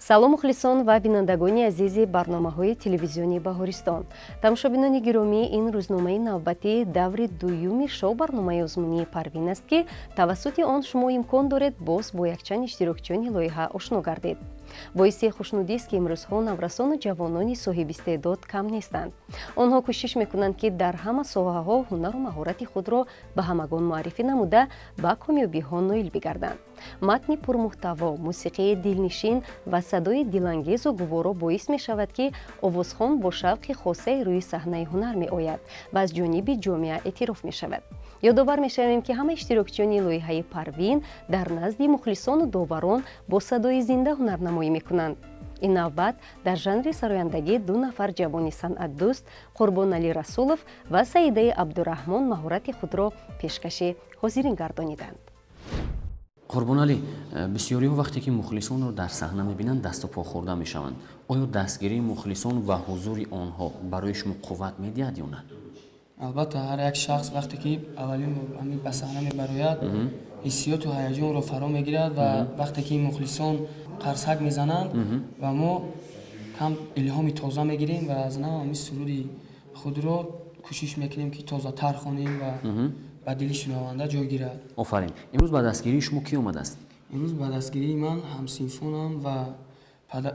салом мухлисон ва бинандагони азизи барномаҳои телевизиони Баҳористон. Тамошобинони гиромӣ, ин рӯзномаи навбатии даври дуюми шоу барномаи озмунии Парвин аст ки тавассути он шумо имкон доред боз бо якчанд иштирокчиёни лоиҳа ошно гардед. боиси хушнудист ки имрӯзҳо наврасону ҷавонони соҳибистеъдод кам нестанд. онҳо кӯшиш мекунанд ки дар ҳама соҳаҳо ҳунару маҳорати худро ба ҳамагон муаррифӣ намуда ба комёбиҳо ноил бигарданд. матни пурмуҳтаво, мусиқии дилнишин ва садои дилангезу гуворо боис мешавад ки овозхон бо шавқи хосае рӯи саҳнаи ҳунар меояд ва аз ҷониби ҷомеа эътироф мешавад. ёдовар мешавем ки ҳама иштирокчиёни лоиҳаи Парвин дар назди мухлисону доварон бо садои зинда ҳунарнамоӣ мекунанд. ин навбат дар жанри сарояндагӣ ду нафар ҷавони санъатдӯст Қурбонали Расулов ва Саидаи Абдураҳмон маҳорати худро пешкаши ҳозирин гардониданд. Қурбонали, бисёриҳо вақте ки мухлисонро дар саҳна мебинанд дасту по хӯрда мешаванд. оё дастгирии мухлисон ва ҳузури онҳо барои шумо қувват медиҳад ё на? албатта ҳар як шахс вақте ки аввалин ба саҳна мебарояд ҳиссиёту ҳаяҷонро фаро мегирад ва вақте ки мухлисон қарсак мезананд ва мо кам илҳоми тоза мегирем ва аз нав ҳамин сурури худро кӯшиш мекунем ки тозатар хонем ва ба дили шунаванда ҷой гирад. офарин. имрӯз ба дастгирии шумо кӣ омадааст? имрӯз ба дастгирии ман ҳамсинфонам ва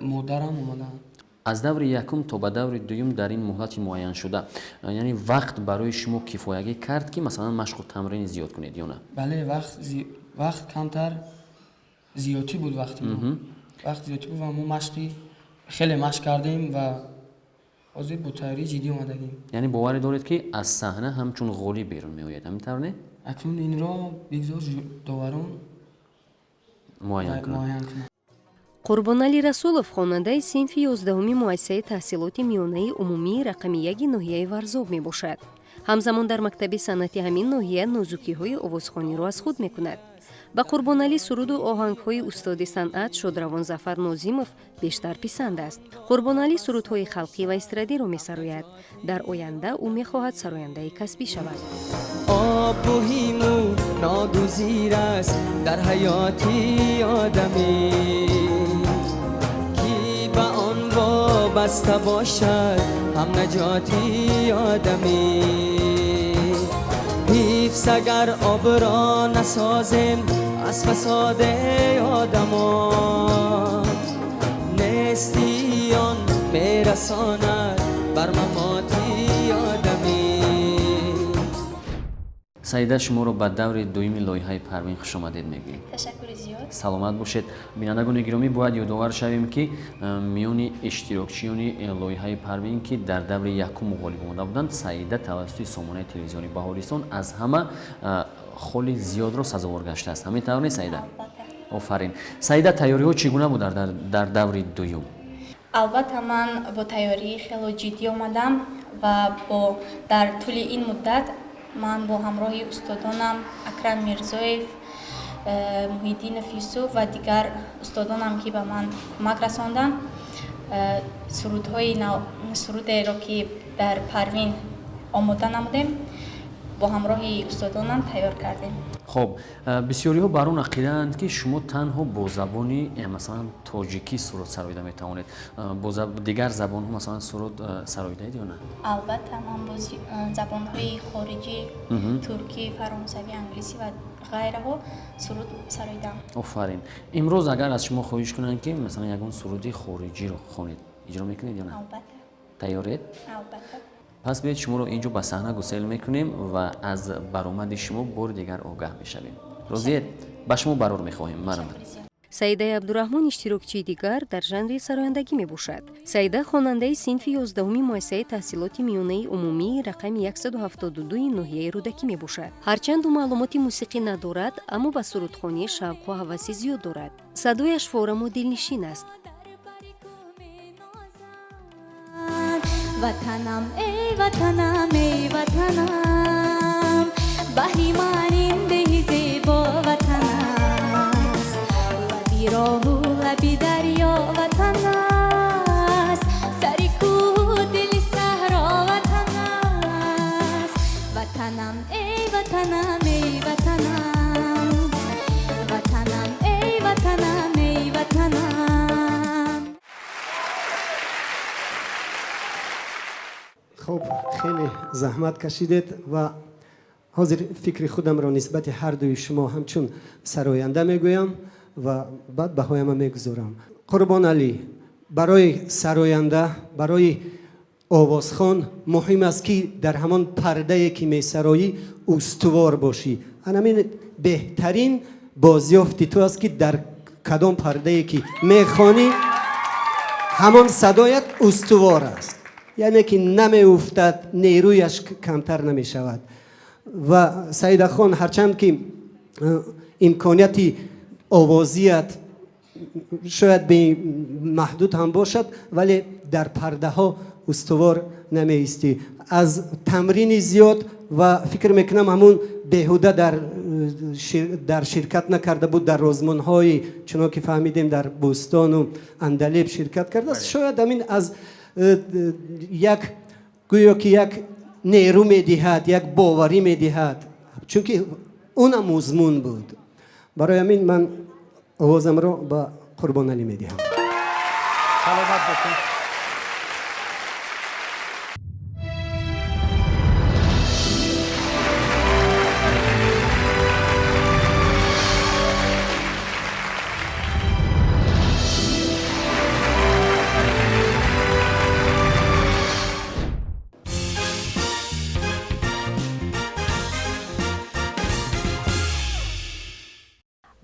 модарам омаданд. аз даври якум то ба даври дуюм дар ин муҳлати муайяншуда, яъне вақт барои шумо кифоягӣ кард ки масалан машқу тамрини зиёд кунед ё на? бале, вақт камтар зиёдтӣ буд. вақт зиёдтӣ буд ва мо хеле машқ кардем ва ҳозир бо тайёрии ҷиддӣ омадагим. яъне боварӣ доред ки аз саҳна ҳамчун ғолиб берун меояд, ҳамин тавр не? акнун инро бигзор доварон муайян кунанд. Қурбонали Расулов хонандаи синфи 11-уми муассисаи таҳсилоти миёнаи умумии рақами 1 ноҳияи Варзоб мебошад. ҳамзамон дар мактаби санъати ҳамин ноҳия нозукиҳои овозхониро аз худ мекунад. ба Қурбонали суруду оҳангҳои устоди санъат Шодравон Зафар Нозимов бештар писанд аст. Қурбонали сурудҳои халқӣ ва эстрадиро месарояд. дар оянда ӯ мехоҳад сарояндаи касбӣ шавад. آب مهم و ناگزیر است در حیات آدمی کی به آن وابسته باشد هم نجاتی آدمی حفظ اگر آب را نسازیم از فساد آدمان نیستی آن میرساند بر مماتی آدمی. саида шуморо ба даври дуюми лоиҳаи Парвин хушомадед мегӯем. ташаккури зиёд. саломат бошед. бинандагони гиромӣ, бояд ёдовар шавем ки миёни иштирокчиёни лоиҳаи Парвин ки дар даври якум ғолиб омада буданд, Саида тавассути сомонаи телевизиони Баҳористон аз ҳама холи зиёдро сазовор гаштааст. ҳамин тавр не Саида? офарин. Саида, тайёриҳо чӣ гуна буд дар даври дуюм? албатта ман бо тайёрӣ хело ҷиддӣ омадам ва дар тӯли ин муддат ман бо ҳамроҳи устодонам Акрам Мирзоев, Муҳиддинов Юсуф ва дигар устодонам ки ба ман кӯмак расонданд, сурудеро ки дар Парвин омода намудем, бо ҳамроҳи устодонам тайёр кардем. хоб, бисёриҳо бар он ақидаанд ки шумо танҳо бо забони масалан тоҷикӣ суруд сароида метавонед. бо дигар забонҳо масалан суруд сароидаед ё на? албатта ман бо забонҳои хориҷӣ, туркӣ, фаронсавӣ, англисӣ ва ғайраҳо суруд сароидам. офарин. имрӯз агар аз шумо хоҳиш кунанд ки масалан ягон суруди хориҷиро хонед, иҷро мекунед ё на? албатта. тайёред? албатта. пас биед шуморо инҷо ба саҳна гусел мекунем ва аз баромади шумо бори дигар огаҳ мешавем. розиед? ба шумо барор мехоҳем. марҳамат. Саидаи Абдураҳмон иштирокчии дигар дар жанри сарояндагӣ мебошад. Саида хонандаи синфи 11-уми муассисаи таҳсилоти миёнаи умумии рақами 172 ноҳияи Рӯдакӣ мебошад. ҳарчанд ӯ маълумоти мусиқӣ надорад, аммо ба сурудхонӣ шавқу ҳаваси зиёд дорад. садояш фораму дилнишин аст. وطنم ای وطنم ای وطنم بهیمانین دهی زیبا وطن است لبی راه و لبی دریا وطن است سری کوه دل صحرا وطن است وطنم ای وطنم ای وطنم وطنم ای وطنم ای وطنم خیلی زحمت کشیدید و حاضر فکر خودم را نسبت هر دوی شما همچون سراینده میگویم و بعد بهایم میگذارم. قربان علی، برای سراینده، برای آوازخوان مهم است که در همان پرده که میسرایی استوار باشی. همین بهترین بازیافت تو است که در کدام پرده که میخوانی همان صدایت استوار است، یعنی که نمی افتد، نیرویش کمتر نمی شود. و سعید خان هرچند که امکانیت آوازیت شاید به محدود هم باشد ولی در پرده ها استوار نمی ایستی. از تمرین زیاد و فکر میکنم همون بیهوده در شرکت نکرده بود، در رزمون های چنان که فهمیدیم در بوستان و اندلیب شرکت کرده است. شاید همین از یک گویا که یک نیرو میدهد، یک باوری میدهد، چون که اونم مضمون بود. برای همین من آوازم را به قربان علی میدهم. سلامت باشید.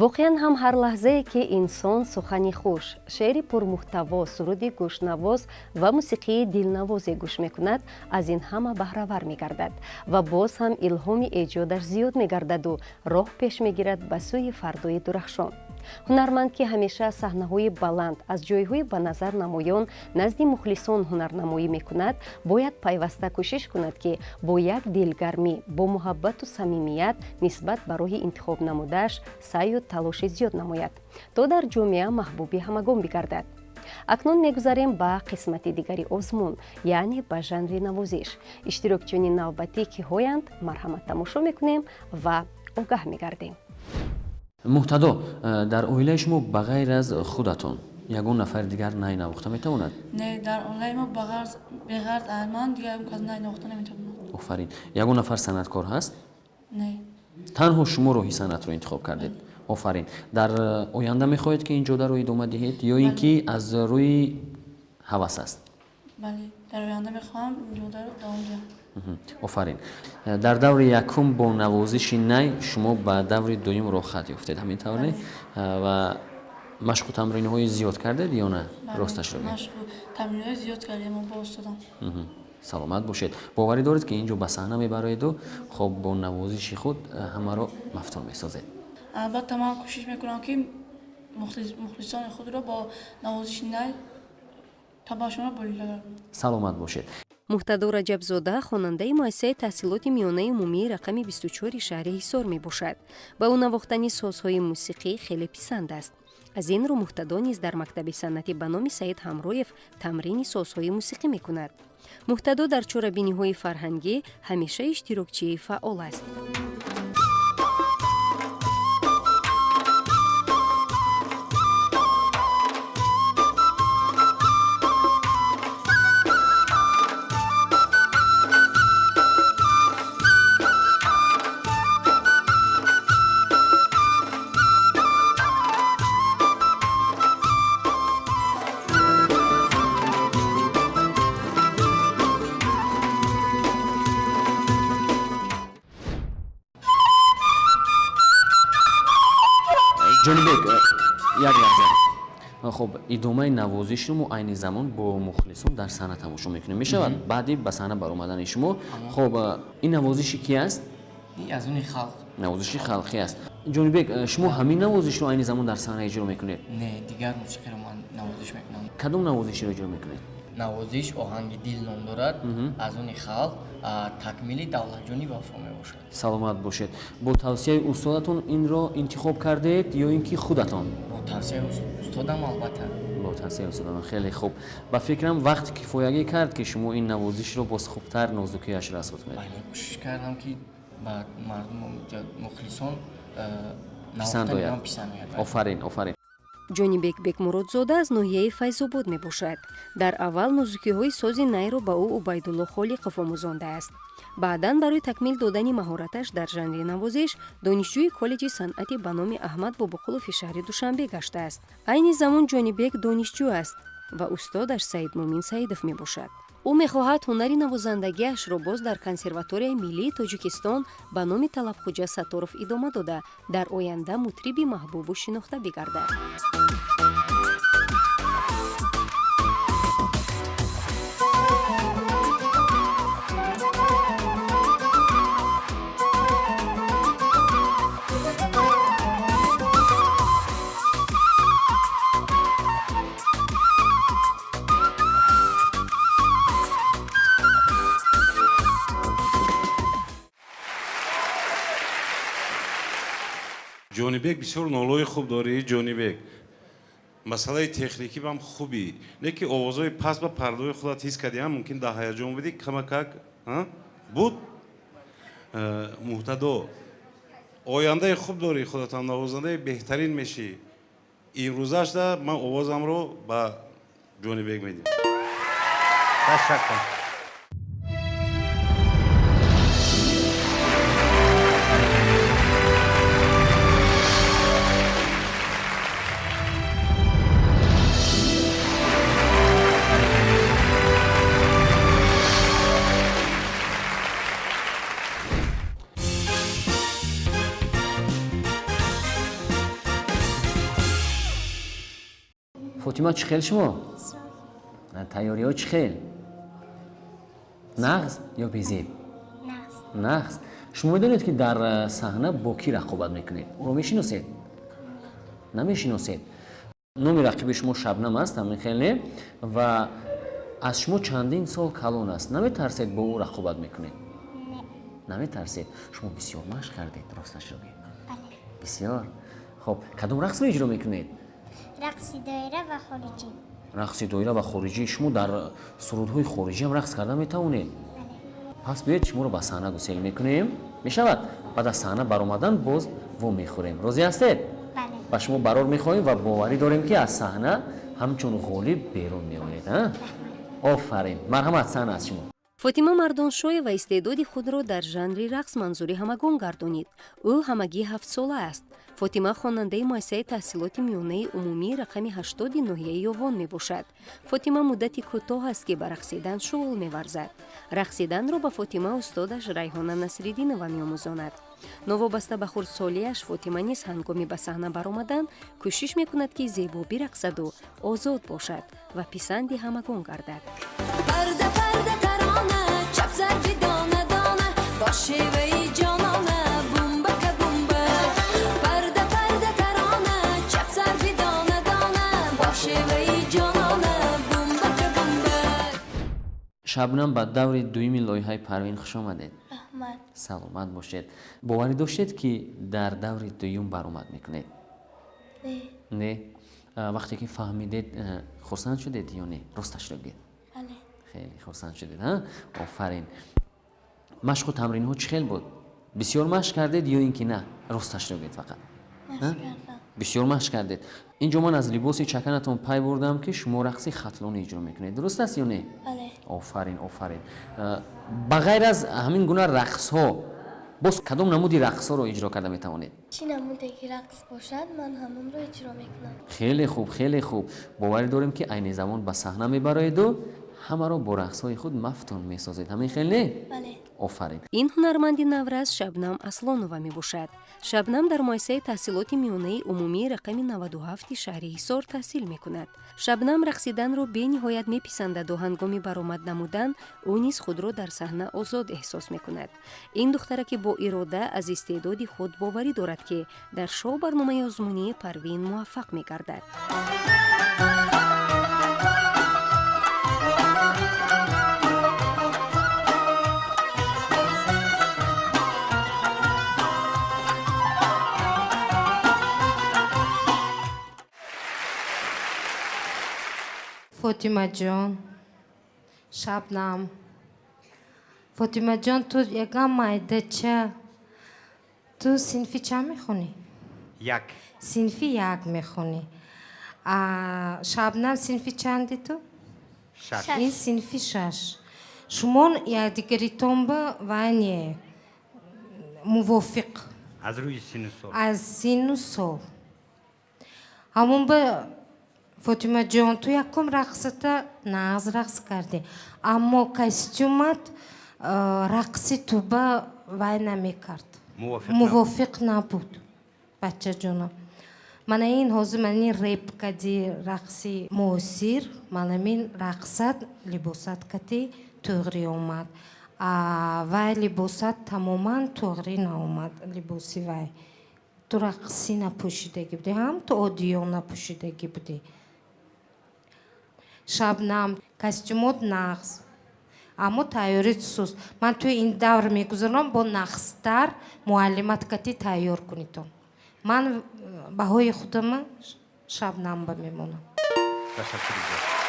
воқеан ҳам ҳар лаҳзае ки инсон сухани хуш, шеъри пурмуҳтаво, суруди гӯшнавоз ва мусиқии дилнавозе гӯш мекунад, аз ин ҳама баҳравар мегардад ва боз ҳам илҳоми эҷодаш зиёд мегардаду роҳ пеш мегирад ба сӯи фардои дурахшон. ҳунарманд ки ҳамеша саҳнаҳои баланд аз ҷойҳои ба назар намоён назди мухлисон ҳунарнамоӣ мекунад, бояд пайваста кӯшиш кунад ки бо як дилгармӣ, бо муҳаббату самимият нисбат ба роҳи интихоб намудааш саъю талоши зиёд намояд, то дар ҷомеа маҳбуби ҳамагон бигардад. акнун мегузарем ба қисмати дигари озмун, яъне ба жанри навозиш. иштирокчиёни навбатӣ киҳоянд, марҳамат тамошо мекунем ва огаҳ мегардем. муҳтадо, дар оилаи шумо ба ғайр аз худатон ягон нафар дигар най навохта метавонад? Не, дар оилаи мо беғайр аз ман дигар кас най навохта наметавонад. офарин. ягон нафар санъаткор ҳаст? Не. танҳо шумо роҳи санъатро интихоб кардед? офарин. дар оянда мехоҳед ки ин ҷодаро идома диҳед ё ин ки аз рӯи ҳавас аст? бале, дар оянда мехоҳам ҷодаро давом диҳам. офарин. дар даври якум бо навозиши най шумо ба даври дуюм роҳхат ёфтед, ҳамин тавр не? ва машқу тамринҳои зиёд кардед ё на? росташро бигӯед. машқу тамринҳои зиёд кардем бо устодам. саломат бошед. боварӣ доред ки ин ҷо ба саҳна мебароеду хоб бо навозиши худ ҳамаро мафтун месозед? албатта ман кӯшиш мекунам ки мухлисони худро бо навозиши най табашона болида гардонам. саломат бошед. муҳтадо раҷабзода хонандаи муассисаи таҳсилоти миёнаи умумии рақами 24 шаҳри ҳисор мебошад. ба ӯ навохтани созҳои мусиқӣ хеле писанд аст. аз ин рӯ муҳтадо низ дар мактаби санъати ба номи саид ҳамроев тамрини созҳои мусиқӣ мекунад. муҳтадо дар чорабиниҳои фарҳангӣ ҳамеша иштирокчии фаъол аст. ҷонибек, як лаҳза. хуб, идомаи навозишро мо айни замон бо мухлисон дар саҳна тамошо мекунем. мешавад баъди ба саҳна баромадани шумо? хуб, ин навозиши ки аст? аз уни халқ. навозиши халқӣ аст. ҷонибек, шумо ҳамин навозишро айни замон дар саҳна иҷро мекунед? Не, дигар мусиқиро ман навозиш мекунам. кадом навозишро иҷро мекунед? навозиш оҳанги дил ном дорад, аз уни халқ такмили давлатҷонӣ вафо мебошад. саломат бошед. бо тавсияи устодатон инро интихоб кардед ё ин ки худатон? бо тавсияи устодам албатта. бо тавсияи устодам. хеле хуб. ба фикрам вақт кифоягӣ кард ки шумо ин навозишро боз хубтар нозукиашро асотмед. бале, кӯшиш кардам ки ба мардум мухлисон писанд ояд. писанд ояд. офарин, офарин. ҷонибек бекмуродзода аз ноҳияи файзобод мебошад. дар аввал нозукиҳои сози найро ба ӯ убайдулло холиқов омӯзондааст. баъдан барои такмил додани маҳораташ дар жанри навозиш донишҷӯи коллеҷи санъати ба номи аҳмад бобоқулови шаҳри душанбе гаштааст. айни замон ҷонибек донишҷӯ аст ва устодаш Саидмомин Саидов мебошад. ӯ мехоҳад ҳунари навозандагиашро боз дар консерваторияи миллии Тоҷикистон ба номи Талабхоҷа Сатторов идома дода, дар оянда мутриби маҳбубу шинохта бигардад. ҷонибек бисёр нолои хуб дорӣ ҷонибек. Масъалаи техникӣ бам хубӣ. Не ки овозҳои паст ба пардои худат ҳис кардиам, мумкин дар ҳаяҷон будӣ, камакак буд. Муҳтадо, ояндаи хуб дорӣ, худатам навозандаи беҳтарин мешӣ. Имрӯзашда ман овозамро ба ҷонибек медиҳам. Ташаккур. фотима чӣ хел шумо? тайёриҳо чӣ хел? нағз ё безеб? нағз. шумо медонед ки дар саҳна бо кӣ рақобат мекунед? ӯро мешиносед? намешиносед. номи рақиби шумо Шабнам аст, ҳамин хел не? ва аз шумо чандин сол калон аст. Наметарсед бо ӯ рақобат мекунед? наметарсед. шумо бисёр машқ кардед, росташро бигӯед? бисёр. хоб, кадом рақсро иҷро мекунед? рақси доира ва хориҷӣ. рақси доира ва хориҷӣ. шумо дар сурудҳои хориҷӣ ҳам рақс карда метавонед? пас биёед шуморо ба саҳна гусел мекунем. Мешавад? баъд аз саҳна баромадан боз вом мехӯрем. розӣ ҳастед? ба шумо барор мехоҳем ва боварӣ дорем ки аз саҳна ҳамчун ғолиб берун меоед. офарин. марҳамат, саҳна аз шумо. фотима мардоншоева истеъдоди худро дар жанри рақс манзури ҳамагон гардонид. ӯ ҳамагӣ 7 сола аст. фотима хонандаи муассисаи таҳсилоти миёнаи умумии рақами 80 ноҳияи Ёвон мебошад. фотима муддати кӯтоҳ аст ки ба рақсидан шуғул меварзад. рақсиданро ба фотима устодаш Райҳона Насриддинова меомӯзонад. новобаста ба хурдсолиаш фотима низ ҳангоми ба саҳна баромадан кӯшиш мекунад ки зебо бирақсаду озод бошад ва писанди ҳамагон гардад. Парда парда тарона чап зарди дона дона бо шеваи ҷонона бумба ка бумба. Парда парда тарона чап зарди дона дона бо шеваи ҷонона бумба ка бумба. Шабнам, ба даври дуюми лоиҳаи Парвин хуш омадед. Раҳмат. саломат бошед. боварӣ доштед ки дар даври дуюм баромад мекунед? не. вақте ки фаҳмидед хурсанд шудед ё не? росташро гӯед. хеле хурсанд шудед. офарин. машқу тамринҳо чӣ хел буд? бисёр машқ кардед ё ин ки на? росташро гӯед фақат. бисёр машқ кардед. инҷо ман аз либоси чаканатон пай бурдам ки шумо рақси хатлон иҷро мекунед. дуруст аст ё не? офарин, офарин. ба ғайр аз ҳамин гуна рақсҳо боз кадом намуди рақсҳоро иҷро карда метавонед? чӣ намуде ки рақс бошад, ман ҳамонро иҷро мекунам. хеле хуб, хеле хуб. боварӣ дорем ки айни замон ба саҳна мебароеду ҳамаро бо рақсҳои худ мафтун месозед. ҳамин хел не? офарин. ин ҳунарманди навраз Шабнам Аслонова мебошад. Шабнам дар муассисаи таҳсилоти миёнаи умумии рақами 97 шаҳри Ҳисор таҳсил мекунад. Шабнам рақсиданро бениҳоят меписандаду ҳангоми баромад намудан ӯ низ худро дар саҳна озод эҳсос мекунад. ин духтараки бо ирода аз истеъдоди худ боварӣ дорад ки дар шоу барномаи озмунии Парвин муваффақ мегардад. فاطمه جان شبنم فاطمه جان تو یکم مایده چه تو صنفی چه میخونی؟ یک. صنفی یک میخونی шабнам синфи чанди ту? Шаш. ин синфи 6. шумо якдигаритон ба вайне мувофиқ از روی سین و سال. аз сину сол ҳамон ба фотима ҷон ту якум рақсата нағз рақс кардӣ аммо костюмат рақси ту ба вай намекард мувофиқ набуд бачаҷонам мана ин ҳозир мани реп кади рақси муосир манамин рақсат либосат кади туғри омад вай либосат тамоман туғри наомад либоси вай ту рақси напӯшидагӣ будӣ ҳам ту одиё напӯшидагӣ будӣ шабнам костюмот нағз аммо тайёрит суст ман туи ин давр мегузарам бо нағзтар муаллимат кати тайёр кунитон ман баҳои худама шабнамба мемонам تشکر ادعا.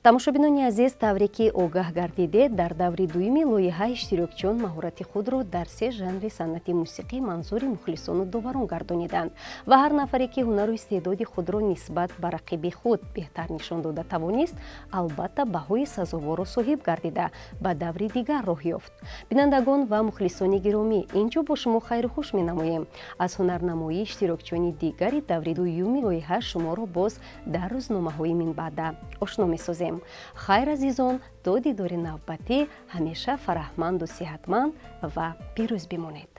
тамошобинони азиз тавре ки огаҳ гардидед дар даври дуюми лоиҳаи иштирокчиён маҳорати худро дар се жанри санъати мусиқӣ манзури мухлисону доварон гардониданд ва ҳар нафаре ки ҳунару истеъдоди худро нисбат ба рақиби худ беҳтар нишон дода тавонист албатта баҳои сазоворо соҳиб гардида ба даври дигар роҳ ёфт. Бинандагон ва мухлисони гиромӣ, инҷо бо шумо хайру хуш менамоем. Аз ҳунарнамоии иштирокчиёни дигари даври дуюми лоиҳа шуморо боз дар рӯзномаҳои минбаъда ошно месозем. Хайр азизон, то дидори навбатӣ ҳамеша фараҳманду сиҳатманд ва пирӯз бимонед.